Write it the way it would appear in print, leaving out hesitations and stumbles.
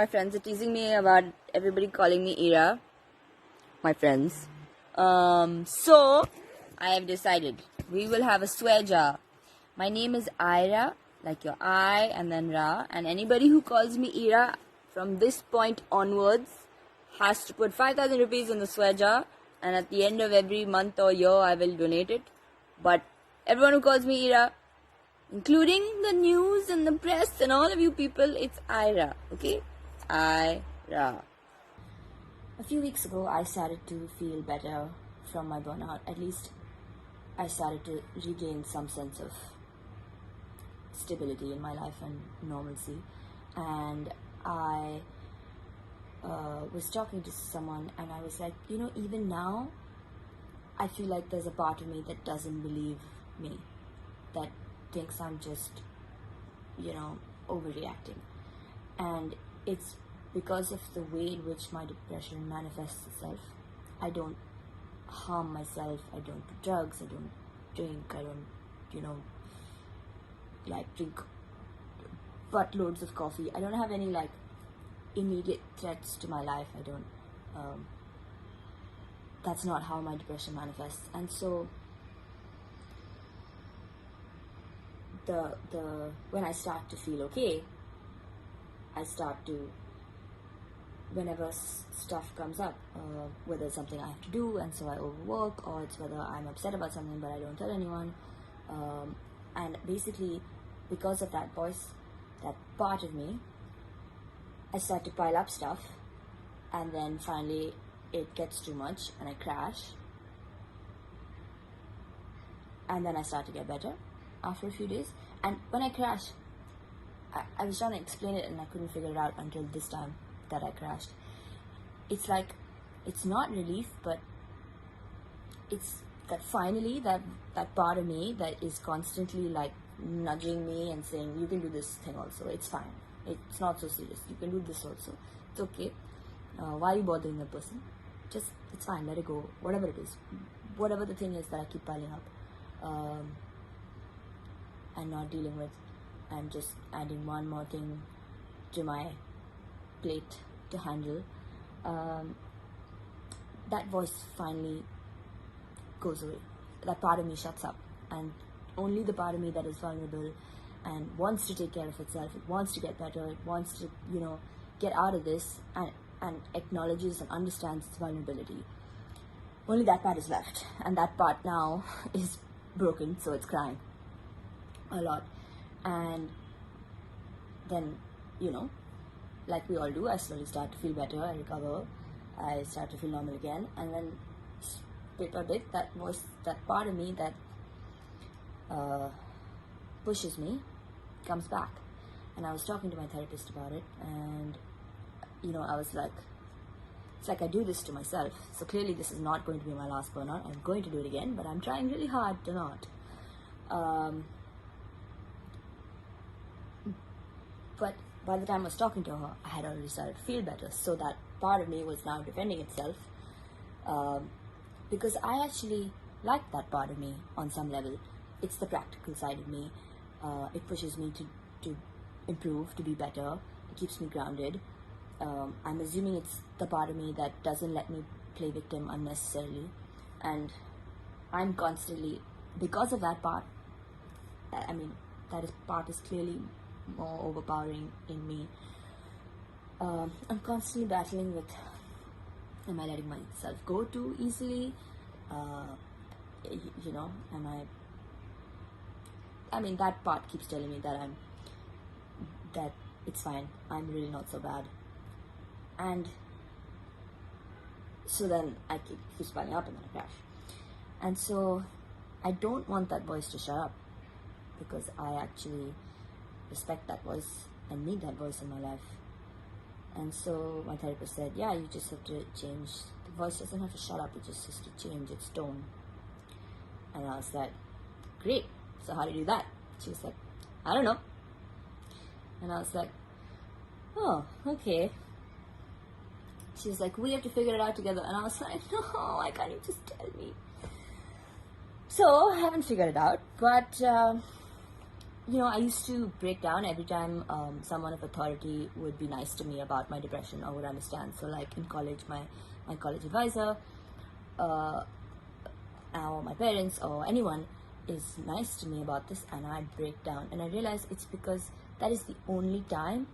my friends are teasing me about everybody calling me Ira. My friends. So, I have decided we will have a swear jar. My name is Ira, like your I and then Ra. And anybody who calls me Ira from this point onwards has to put 5,000 rupees in the swear jar. And at the end of every month or year, I will donate it. But everyone who calls me Ira, including the news and the press and all of you people, it's Ira, okay? Ira. A few weeks ago, I started to feel better from my burnout. At least, I started to regain some sense of stability in my life and normalcy. And I was talking to someone, and I was like, even now, I feel like there's a part of me that doesn't believe me, that thinks I'm just, overreacting. And it's because of the way in which my depression manifests itself. I don't harm myself, I don't do drugs, I don't drink, I don't, drink buttloads of coffee. I don't have any, immediate threats to my life. I don't, that's not how my depression manifests. And so, when I start to feel okay, I start to, whenever stuff comes up, whether it's something I have to do and so I overwork, or it's whether I'm upset about something but I don't tell anyone, and basically because of that voice, that part of me, I start to pile up stuff, and then finally it gets too much and I crash, and then I start to get better after a few days. And when I crash, I was trying to explain it and I couldn't figure it out until this time that I crashed. It's like, it's not relief, but it's that finally that part of me that is constantly nudging me and saying, you can do this thing also, it's fine, it's not so serious, you can do this also, it's okay, why are you bothering the person, just, it's fine, let it go, whatever it is, whatever the thing is that I keep piling up and not dealing with, and just adding one more thing to my plate to handle, that voice finally goes away. That part of me shuts up, and only the part of me that is vulnerable and wants to take care of itself, it wants to get better, it wants to, get out of this, and acknowledges and understands its vulnerability. Only that part is left, and that part now is broken, so it's crying a lot. And then, like we all do, I slowly start to feel better, I recover, I start to feel normal again, and then bit by bit, that voice, that part of me that pushes me, comes back. And I was talking to my therapist about it, and I was like, it's like I do this to myself, so clearly this is not going to be my last burnout. I'm going to do it again, but I'm trying really hard to not. But by the time I was talking to her, I had already started to feel better. So that part of me was now defending itself, because I actually like that part of me on some level. It's the practical side of me. It pushes me to improve, to be better. It keeps me grounded. I'm assuming it's the part of me that doesn't let me play victim unnecessarily. And I'm constantly, because of that part, part is clearly more overpowering in me. I'm constantly battling with, am I letting myself go too easily? That part keeps telling me that it's fine, I'm really not so bad. And so then I keep piling up and then I crash. And so I don't want that voice to shut up, because I actually respect that voice and need that voice in my life. And so my therapist said, yeah, you just have to change. The voice doesn't have to shut up, it just has to change its tone. And I was like, great, so how do you do that? She was like, I don't know. And I was like, oh, okay. She was like, we have to figure it out together. And I was like, no, why can't you just tell me? So I haven't figured it out, but I used to break down every time someone of authority would be nice to me about my depression or would understand. So, like in college, my college advisor, or my parents, or anyone is nice to me about this, and I'd break down. And I realized it's because that is the only time